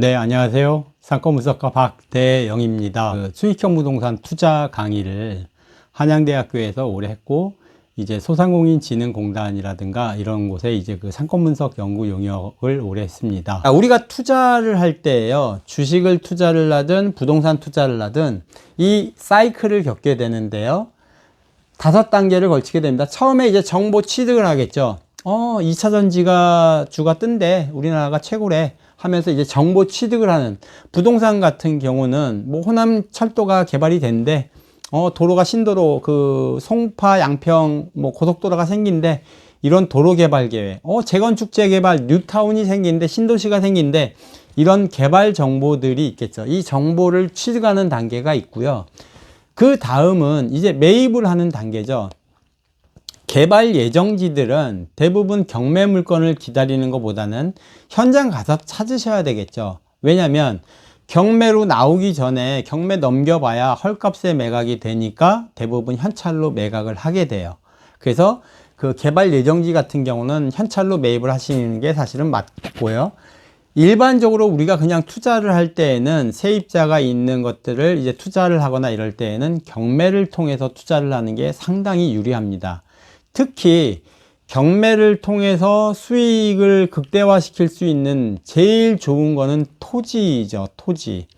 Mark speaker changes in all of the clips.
Speaker 1: 네, 안녕하세요. 상권분석가 박대영입니다. 수익형 부동산 투자 강의를 한양대학교에서 오래 했고, 이제 소상공인진흥공단이라든가 이런 곳에 이제 그 상권분석 연구 용역을 오래 했습니다. 우리가 투자를 할 때요, 주식을 투자를 하든 부동산 투자를 하든 이 사이클을 겪게 되는데요. 5단계를 걸치게 됩니다. 처음에 이제 정보 취득을 하겠죠. 2차 전지가 주가 뜬대. 우리나라가 최고래. 하면서 이제 정보 취득을 하는 부동산 같은 경우는 뭐 호남 철도가 개발이 된대. 도로가 신도로 그 송파 양평 뭐 고속도로가 생긴대. 이런 도로 개발 계획. 재건축 재개발 뉴타운이 생긴대. 신도시가 생긴대. 이런 개발 정보들이 있겠죠. 이 정보를 취득하는 단계가 있고요. 그 다음은 이제 매입을 하는 단계죠. 개발 예정지들은 대부분 경매 물건을 기다리는 것보다는 현장 가서 찾으셔야 되겠죠. 왜냐하면 경매로 나오기 전에 경매 넘겨봐야 헐값에 매각이 되니까 대부분 현찰로 매각을 하게 돼요. 그래서 그 개발 예정지 같은 경우는 현찰로 매입을 하시는 게 사실은 맞고요. 일반적으로 우리가 그냥 투자를 할 때에는 세입자가 있는 것들을 이제 투자를 하거나 이럴 때에는 경매를 통해서 투자를 하는 게 상당히 유리합니다. 특히 경매를 통해서 수익을 극대화시킬 수 있는 제일 좋은 거는 토지죠. 토지.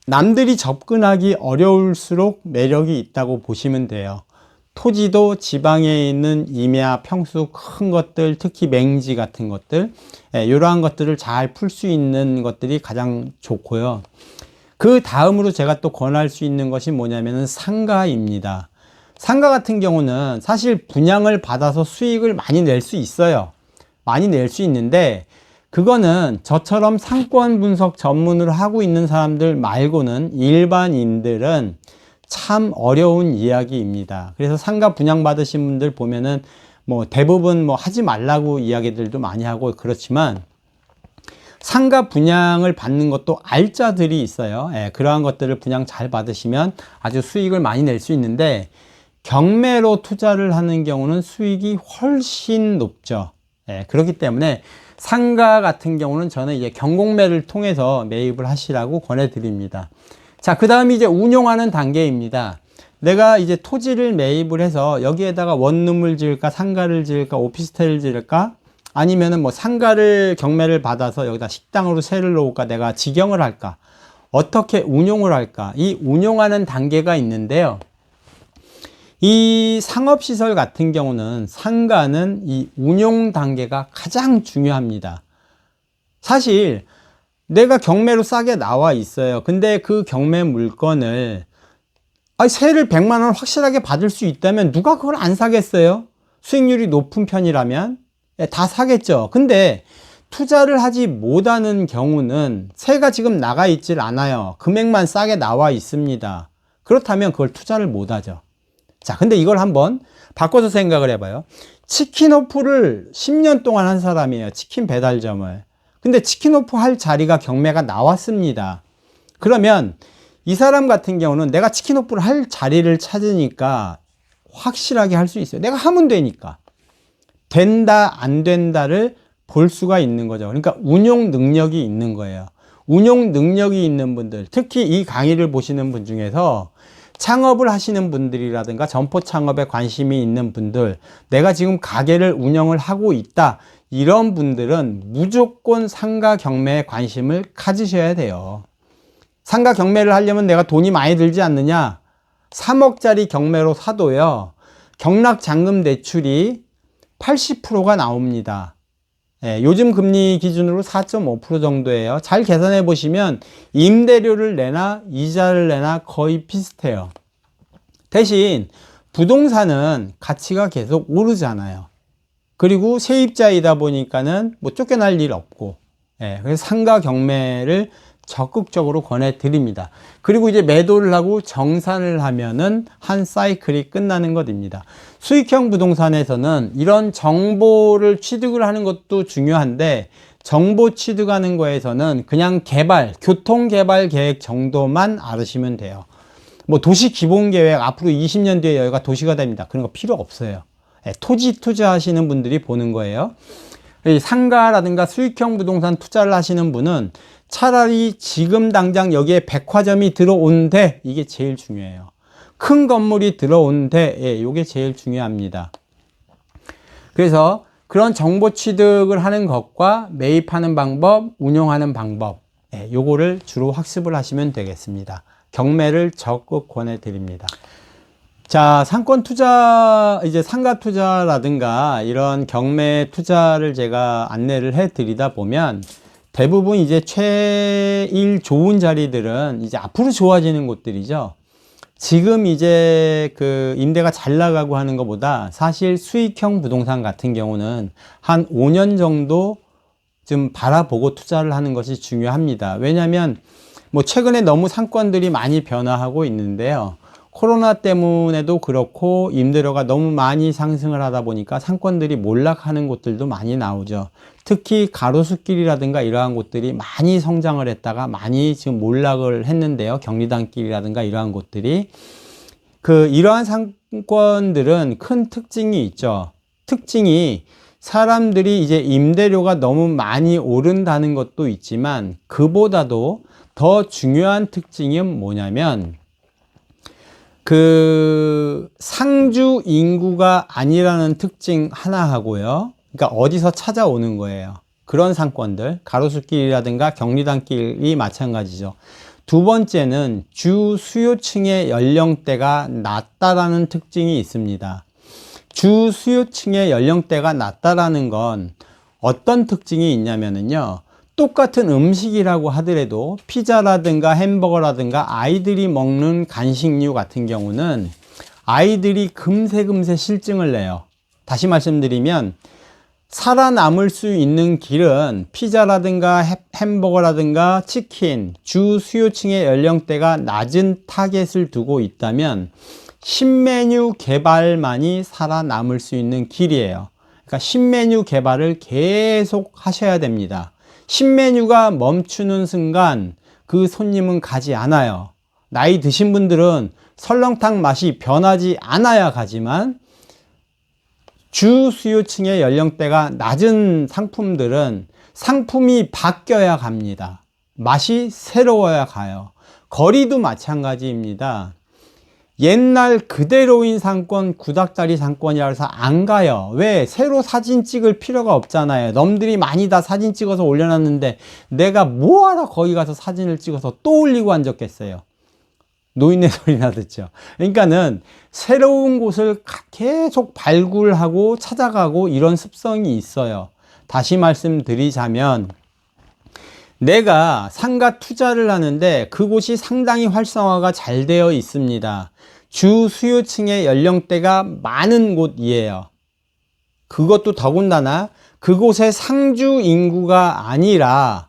Speaker 1: 남들이 접근하기 어려울수록 매력이 있다고 보시면 돼요. 토지도 지방에 있는 임야, 평수 큰 것들, 특히 맹지 같은 것들, 이러한 것들을 잘 풀 수 있는 것들이 가장 좋고요. 그 다음으로 제가 또 권할 수 있는 것이 뭐냐면은 상가입니다. 상가 같은 경우는 사실 분양을 받아서 수익을 많이 낼 수 있어요. 많이 낼 수 있는데 그거는 저처럼 상권 분석 전문으로 하고 있는 사람들 말고는 일반인들은 참 어려운 이야기입니다. 그래서 상가 분양 받으신 분들 보면은 뭐 대부분 뭐 하지 말라고 이야기들도 많이 하고 그렇지만 상가 분양을 받는 것도 알짜들이 있어요. 그러한 것들을 분양 잘 받으시면 아주 수익을 많이 낼 수 있는데 경매로 투자를 하는 경우는 수익이 훨씬 높죠. 그렇기 때문에 상가 같은 경우는 저는 이제 경공매를 통해서 매입을 하시라고 권해드립니다. 자, 그 다음에 이제 운용하는 단계입니다. 내가 이제 토지를 매입을 해서 여기에다가 원룸을 지을까, 상가를 지을까, 오피스텔을 지을까, 아니면은 뭐 상가를 경매를 받아서 여기다 식당으로 세를 놓을까, 내가 직영을 할까, 어떻게 운용을 할까, 이 운용하는 단계가 있는데요. 이 상업시설 같은 경우는 상가는 이 운용 단계가 가장 중요합니다. 사실 내가 경매로 싸게 나와 있어요. 근데 그 경매 물건을 세를 100만 원 확실하게 받을 수 있다면 누가 그걸 안 사겠어요? 수익률이 높은 편이라면 다 사겠죠. 근데 투자를 하지 못하는 경우는 세가 지금 나가 있질 않아요. 금액만 싸게 나와 있습니다. 그렇다면 그걸 투자를 못하죠. 자, 근데 이걸 한번 바꿔서 생각을 해봐요. 치킨오프를 10년 동안 한 사람이에요. 치킨 배달점을. 근데 치킨오프 할 자리가 경매가 나왔습니다. 그러면 이 사람 같은 경우는 내가 치킨오프를 할 자리를 찾으니까 확실하게 할 수 있어요. 내가 하면 되니까. 된다, 안 된다를 볼 수가 있는 거죠. 그러니까 운용 능력이 있는 거예요. 운용 능력이 있는 분들, 특히 이 강의를 보시는 분 중에서 창업을 하시는 분들이라든가 점포 창업에 관심이 있는 분들, 내가 지금 가게를 운영을 하고 있다, 이런 분들은 무조건 상가 경매에 관심을 가지셔야 돼요. 상가 경매를 하려면 내가 돈이 많이 들지 않느냐? 3억짜리 경매로 사도요, 경락잔금 대출이 80%가 나옵니다. 요즘 금리 기준으로 4.5% 정도예요. 잘 계산해 보시면 임대료를 내나 이자를 내나 거의 비슷해요. 대신 부동산은 가치가 계속 오르잖아요. 그리고 세입자이다 보니까는 뭐 쫓겨날 일 없고, 그래서 상가 경매를 적극적으로 권해드립니다. 그리고 이제 매도를 하고 정산을 하면은 한 사이클이 끝나는 것입니다. 수익형 부동산에서는 이런 정보를 취득을 하는 것도 중요한데, 정보 취득하는 거에서는 그냥 개발, 교통 개발 계획 정도만 알으시면 돼요. 뭐 도시 기본 계획, 앞으로 20년 뒤에 여기가 도시가 됩니다. 그런 거 필요 없어요. 토지 투자하시는 분들이 보는 거예요. 이 상가라든가 수익형 부동산 투자를 하시는 분은 차라리 지금 당장 여기에 백화점이 들어오는데 이게 제일 중요해요. 큰 건물이 들어오는데 이게 제일 중요합니다. 그래서 그런 정보 취득을 하는 것과 매입하는 방법, 운용하는 방법, 요거를 주로 학습을 하시면 되겠습니다. 경매를 적극 권해드립니다. 자, 상권 투자, 이제 상가 투자라든가 이런 경매 투자를 제가 안내를 해 드리다 보면 대부분 이제 제일 좋은 자리들은 이제 앞으로 좋아지는 곳들이죠. 지금 이제 그 임대가 잘 나가고 하는 것보다 사실 수익형 부동산 같은 경우는 한 5년 정도 좀 바라보고 투자를 하는 것이 중요합니다. 왜냐하면 뭐 최근에 너무 상권들이 많이 변화하고 있는데요. 코로나 때문에도 그렇고 임대료가 너무 많이 상승을 하다 보니까 상권들이 몰락하는 곳들도 많이 나오죠. 특히 가로수길이라든가 이러한 곳들이 많이 성장을 했다가 많이 지금 몰락을 했는데요. 경리단길이라든가 이러한 곳들이 이러한 상권들은 큰 특징이 있죠. 특징이 사람들이 이제 임대료가 너무 많이 오른다는 것도 있지만 그보다도 더 중요한 특징이 뭐냐면 상주 인구가 아니라는 특징 하나 하고요. 그러니까 어디서 찾아오는 거예요. 그런 상권들, 가로수길이라든가 경리단길이 마찬가지죠. 두 번째는 주 수요층의 연령대가 낮다라는 특징이 있습니다. 주 수요층의 연령대가 낮다라는 건 어떤 특징이 있냐면요. 똑같은 음식이라고 하더라도 피자라든가 햄버거라든가 아이들이 먹는 간식류 같은 경우는 아이들이 금세 실증을 내요. 다시 말씀드리면 살아남을 수 있는 길은 피자라든가 햄버거라든가 치킨, 주 수요층의 연령대가 낮은 타겟을 두고 있다면 신메뉴 개발만이 살아남을 수 있는 길이에요. 그러니까 신메뉴 개발을 계속 하셔야 됩니다. 신메뉴가 멈추는 순간 그 손님은 가지 않아요. 나이 드신 분들은 설렁탕 맛이 변하지 않아야 가지만 주 수요층의 연령대가 낮은 상품들은 상품이 바뀌어야 갑니다. 맛이 새로워야 가요. 거리도 마찬가지입니다. 옛날 그대로인 상권, 구닥다리 상권이라 해서 안 가요. 왜? 새로 사진 찍을 필요가 없잖아요. 남들이 많이 다 사진 찍어서 올려놨는데 내가 뭐하러 거기 가서 사진을 찍어서 또 올리고 앉았겠어요. 노인네 소리나 듣죠. 그러니까는 새로운 곳을 계속 발굴하고 찾아가고 이런 습성이 있어요. 다시 말씀드리자면 내가 상가 투자를 하는데 그곳이 상당히 활성화가 잘 되어 있습니다. 주 수요층의 연령대가 많은 곳이에요. 그것도 더군다나 그곳의 상주 인구가 아니라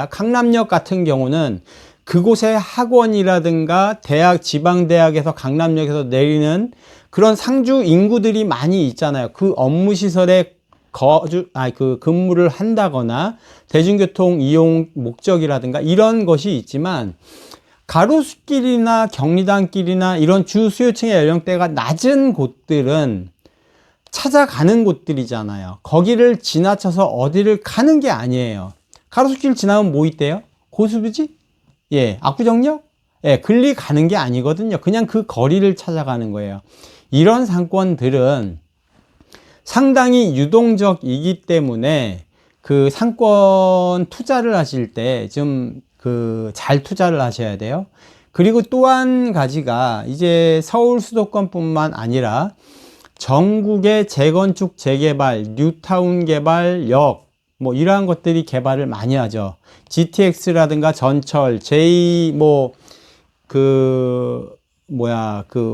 Speaker 1: 강남역 같은 경우는 그곳의 학원이라든가 대학, 지방대학에서 강남역에서 내리는 그런 상주 인구들이 많이 있잖아요. 그 업무 시설에 근무를 한다거나 대중교통 이용 목적이라든가 이런 것이 있지만 가로수길이나 경리단길이나 이런 주 수요층의 연령대가 낮은 곳들은 찾아가는 곳들이잖아요. 거기를 지나쳐서 어디를 가는 게 아니에요. 가로수길 지나면 뭐 있대요? 고수부지? 압구정역? 글리 가는 게 아니거든요. 그냥 그 거리를 찾아가는 거예요. 이런 상권들은 상당히 유동적이기 때문에 그 상권 투자를 하실 때 좀 잘 투자를 하셔야 돼요. 그리고 또 한 가지가 이제 서울 수도권뿐만 아니라 전국의 재건축, 재개발, 뉴타운 개발, 역, 뭐 이러한 것들이 개발을 많이 하죠. GTX라든가 전철,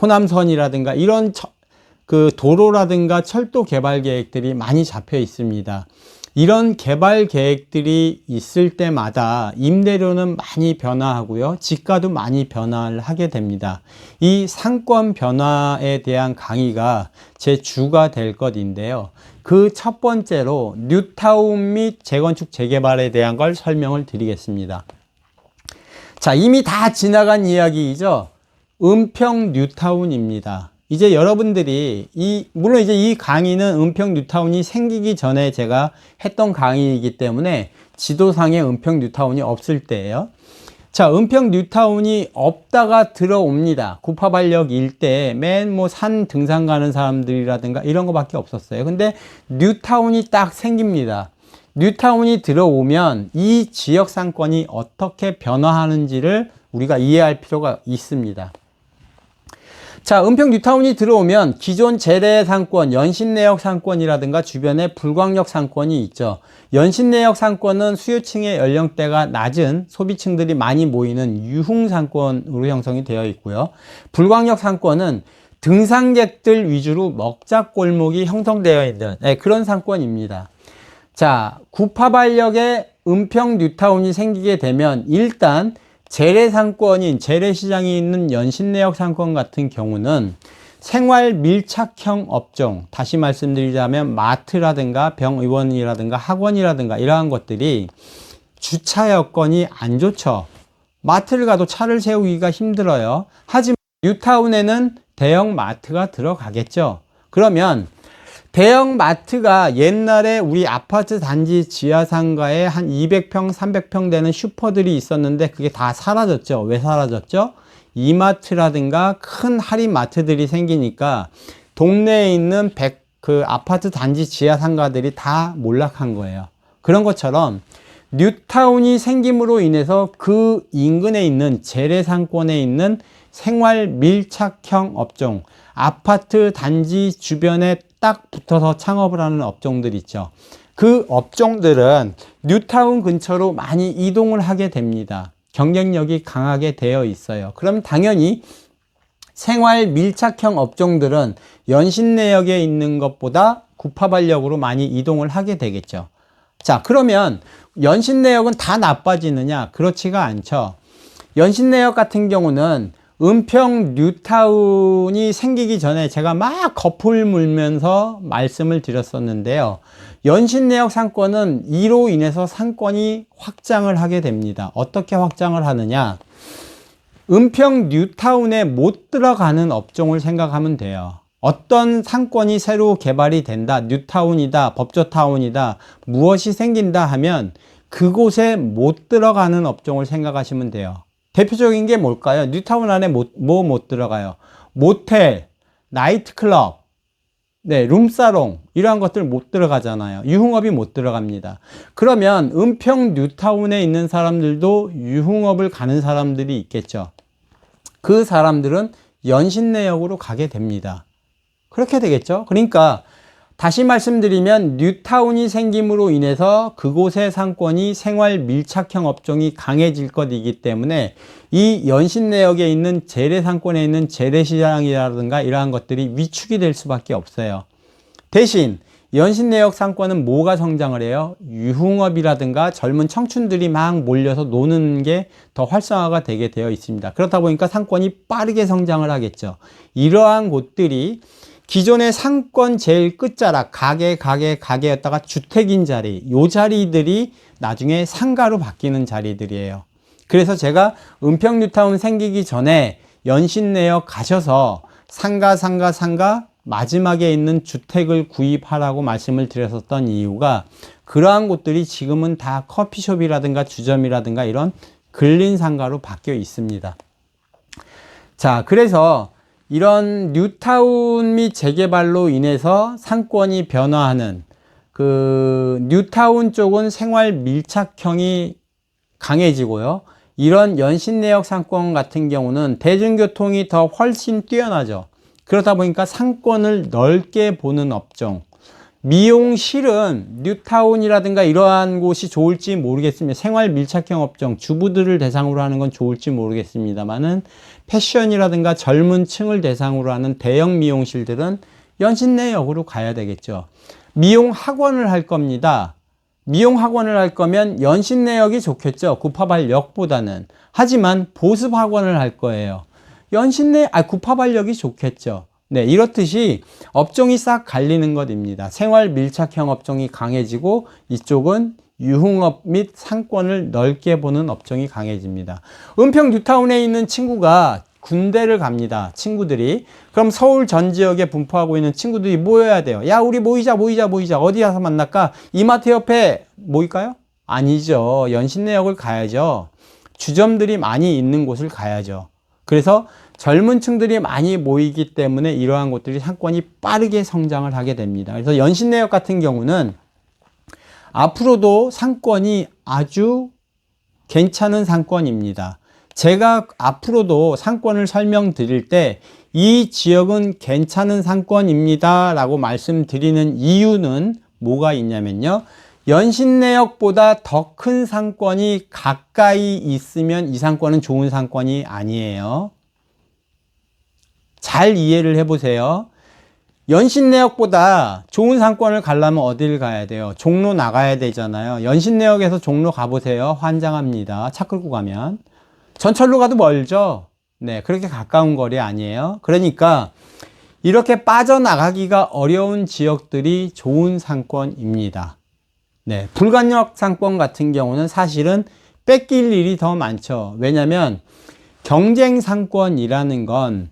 Speaker 1: 호남선이라든가 이런 도로라든가 철도 개발 계획들이 많이 잡혀 있습니다. 이런 개발 계획들이 있을 때마다 임대료는 많이 변화하고요. 지가도 많이 변화를 하게 됩니다. 이 상권 변화에 대한 강의가 제 주가 될 것인데요. 그 첫 번째로 뉴타운 및 재건축 재개발에 대한 걸 설명을 드리겠습니다. 자, 이미 다 지나간 이야기이죠. 은평 뉴타운입니다. 이제 여러분들이 물론 이제 이 강의는 은평 뉴타운이 생기기 전에 제가 했던 강의이기 때문에 지도상에 은평 뉴타운이 없을 때예요. 자, 은평 뉴타운이 없다가 들어옵니다. 구파발역 일대에 맨 뭐 산 등산 가는 사람들이라든가 이런 거밖에 없었어요. 근데 뉴타운이 딱 생깁니다. 뉴타운이 들어오면 이 지역 상권이 어떻게 변화하는지를 우리가 이해할 필요가 있습니다. 자, 은평 뉴타운이 들어오면 기존 재래 상권, 연신내역 상권이라든가 주변에 불광역 상권이 있죠. 연신내역 상권은 수요층의 연령대가 낮은 소비층들이 많이 모이는 유흥 상권으로 형성이 되어 있고요. 불광역 상권은 등산객들 위주로 먹자골목이 형성되어 있는 그런 상권입니다. 자, 구파발역에 은평 뉴타운이 생기게 되면 일단 재래상권인 재래시장이 있는 연신내역 상권 같은 경우는 생활 밀착형 업종, 다시 말씀드리자면 마트라든가 병의원이라든가 학원이라든가 이러한 것들이 주차 여건이 안 좋죠. 마트를 가도 차를 세우기가 힘들어요. 하지만 뉴타운에는 대형 마트가 들어가겠죠. 그러면 대형 마트가 옛날에 우리 아파트 단지 지하상가에 한 200평, 300평 되는 슈퍼들이 있었는데 그게 다 사라졌죠. 왜 사라졌죠? 이마트라든가 큰 할인 마트들이 생기니까 동네에 있는 그 아파트 단지 지하상가들이 다 몰락한 거예요. 그런 것처럼 뉴타운이 생김으로 인해서 그 인근에 있는 재래상권에 있는 생활 밀착형 업종, 아파트 단지 주변에 딱 붙어서 창업을 하는 업종들 있죠. 그 업종들은 뉴타운 근처로 많이 이동을 하게 됩니다. 경쟁력이 강하게 되어 있어요. 그럼 당연히 생활 밀착형 업종들은 연신내역에 있는 것보다 구파발역으로 많이 이동을 하게 되겠죠. 자, 그러면 연신내역은 다 나빠지느냐? 그렇지가 않죠. 연신내역 같은 경우는 은평 뉴타운이 생기기 전에 제가 막 거풀 물면서 말씀을 드렸었는데요. 연신내역 상권은 이로 인해서 상권이 확장을 하게 됩니다. 어떻게 확장을 하느냐? 은평 뉴타운에 못 들어가는 업종을 생각하면 돼요. 어떤 상권이 새로 개발이 된다, 뉴타운이다, 법조타운이다, 무엇이 생긴다 하면 그곳에 못 들어가는 업종을 생각하시면 돼요. 대표적인 게 뭘까요? 뉴타운 안에 못 들어가요? 모텔, 나이트클럽, 룸사롱 이러한 것들 못 들어가잖아요. 유흥업이 못 들어갑니다. 그러면 은평 뉴타운에 있는 사람들도 유흥업을 가는 사람들이 있겠죠. 그 사람들은 연신내역으로 가게 됩니다. 그렇게 되겠죠. 그러니까 다시 말씀드리면 뉴타운이 생김으로 인해서 그곳의 상권이 생활 밀착형 업종이 강해질 것이기 때문에 이 연신내역에 있는 재래상권에 있는 재래시장이라든가 이러한 것들이 위축이 될 수밖에 없어요. 대신 연신내역 상권은 뭐가 성장을 해요? 유흥업이라든가 젊은 청춘들이 막 몰려서 노는 게 더 활성화가 되게 되어 있습니다. 그렇다 보니까 상권이 빠르게 성장을 하겠죠. 이러한 곳들이 기존의 상권 제일 끝자락 가게였다가 주택인 자리, 요 자리들이 나중에 상가로 바뀌는 자리들이에요. 그래서 제가 은평 뉴타운 생기기 전에 연신내역 가셔서 상가 마지막에 있는 주택을 구입하라고 말씀을 드렸었던 이유가 그러한 곳들이 지금은 다 커피숍이라든가 주점이라든가 이런 근린 상가로 바뀌어 있습니다. 자, 그래서 이런 뉴타운 및 재개발로 인해서 상권이 변화하는 그 뉴타운 쪽은 생활 밀착형이 강해지고요. 이런 연신내역 상권 같은 경우는 대중교통이 더 훨씬 뛰어나죠. 그러다 보니까 상권을 넓게 보는 업종. 미용실은 뉴타운이라든가 이러한 곳이 좋을지 모르겠습니다. 생활 밀착형 업종, 주부들을 대상으로 하는 건 좋을지 모르겠습니다만은 패션이라든가 젊은 층을 대상으로 하는 대형 미용실들은 연신내역으로 가야 되겠죠. 미용 학원을 할 겁니다. 미용 학원을 할 거면 연신내역이 좋겠죠. 구파발역보다는. 하지만 보습 학원을 할 거예요. 구파발역이 좋겠죠. 네, 이렇듯이 업종이 싹 갈리는 것입니다. 생활 밀착형 업종이 강해지고 이쪽은 유흥업 및 상권을 넓게 보는 업종이 강해집니다. 은평 뉴타운에 있는 친구가 군대를 갑니다. 친구들이. 그럼 서울 전 지역에 분포하고 있는 친구들이 모여야 돼요. 야, 우리 모이자. 어디 가서 만날까? 이마트 옆에 모일까요? 아니죠. 연신내역을 가야죠. 주점들이 많이 있는 곳을 가야죠. 그래서 젊은 층들이 많이 모이기 때문에 이러한 곳들이 상권이 빠르게 성장을 하게 됩니다. 그래서 연신내역 같은 경우는 앞으로도 상권이 아주 괜찮은 상권입니다. 제가 앞으로도 상권을 설명드릴 때 이 지역은 괜찮은 상권입니다 라고 말씀드리는 이유는 뭐가 있냐면요. 연신내역보다 더 큰 상권이 가까이 있으면 이 상권은 좋은 상권이 아니에요. 잘 이해를 해보세요. 연신내역보다 좋은 상권을 가려면 어딜 가야 돼요? 종로 나가야 되잖아요. 연신내역에서 종로 가보세요. 환장합니다. 차 끌고 가면. 전철로 가도 멀죠? 네, 그렇게 가까운 거리 아니에요. 그러니까 이렇게 빠져나가기가 어려운 지역들이 좋은 상권입니다. 네, 불관역 상권 같은 경우는 사실은 뺏길 일이 더 많죠. 왜냐하면 경쟁 상권이라는 건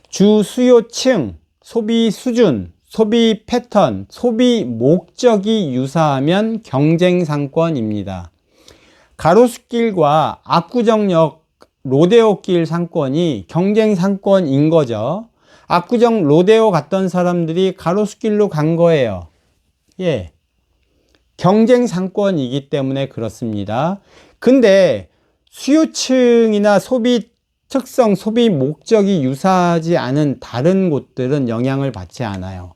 Speaker 1: 주 수요층, 소비 수준, 소비 패턴, 소비 목적이 유사하면 경쟁 상권입니다. 가로수길과 압구정역 로데오길 상권이 경쟁 상권인 거죠. 압구정 로데오 갔던 사람들이 가로수길로 간 거예요. 예. 경쟁 상권이기 때문에 그렇습니다. 근데 수요층이나 소비 특성, 소비 목적이 유사하지 않은 다른 곳들은 영향을 받지 않아요.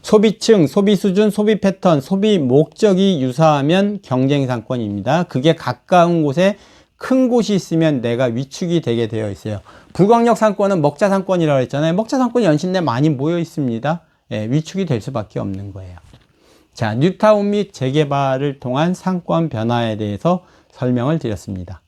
Speaker 1: 소비층, 소비 수준, 소비 패턴, 소비 목적이 유사하면 경쟁 상권입니다. 그게 가까운 곳에 큰 곳이 있으면 내가 위축이 되게 되어 있어요. 불광역 상권은 먹자 상권이라고 했잖아요. 먹자 상권이 연신내 많이 모여 있습니다. 예, 위축이 될 수밖에 없는 거예요. 자, 뉴타운 및 재개발을 통한 상권 변화에 대해서 설명을 드렸습니다.